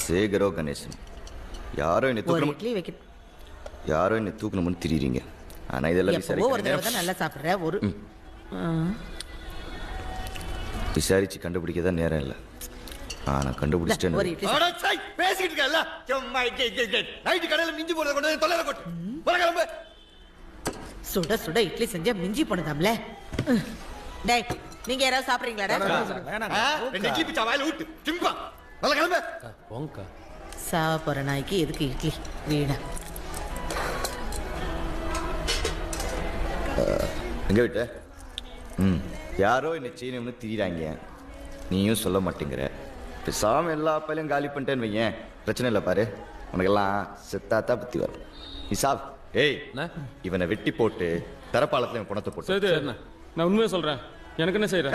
சேகரோ கணேசன் யாரோ என்னை தூக்கணும், இட்லி வைக்க யாரோ என்னை தூக்கணும்னு திரிறீங்க. ஆனா இதெல்லாம் எப்பவோ ஒரு தடவை தான் நல்லா சாப்பிடுற ஒரு விசாரிச்சு கண்டுபிடிக்க தான் நேரம் இல்லை. ஆனா கண்டுபிடிச்சிட்டேன். ஒரு இட்லி பேசிக்கிட்டு இருக்கல நைட்டு கடையில மிஞ்சி போறத கொண்டு வந்து தொலைல கொட்டு. வர கிளம்பு. சுட சுட இட்லி செஞ்சா மிஞ்சி போனதாம்ல. டேய் நீங்க யாராவது சாப்பிடுறீங்களாடா? ரெண்டு இட்லி பிச்சா வாயில ஊட்டு. சிம்பா. வர கிளம்பு. போங்கக்கா. சாப்பிட்ற நாய்க்கு எதுக்கு இட்லி வீணா? எங்க விட்ட? யாரோ என்னை செய்யணும்னு திரிறாங்க, நீயும் சொல்ல மாட்டேங்கிற. பேசாம எல்லா அப்பையிலும் காலி பண்ணிட்டேன்னு வையேன், பிரச்சனை இல்லை. பாரு உனக்கெல்லாம் செத்தாத்தா புத்தி வரும். நீ சாப். ஏய் இவனை வெட்டி போட்டு தரப்பாலத்துல இவன் குணத்தை போட்டு. சரி நான் உண்மையை சொல்றேன். எனக்கு என்ன செய்யறேன்?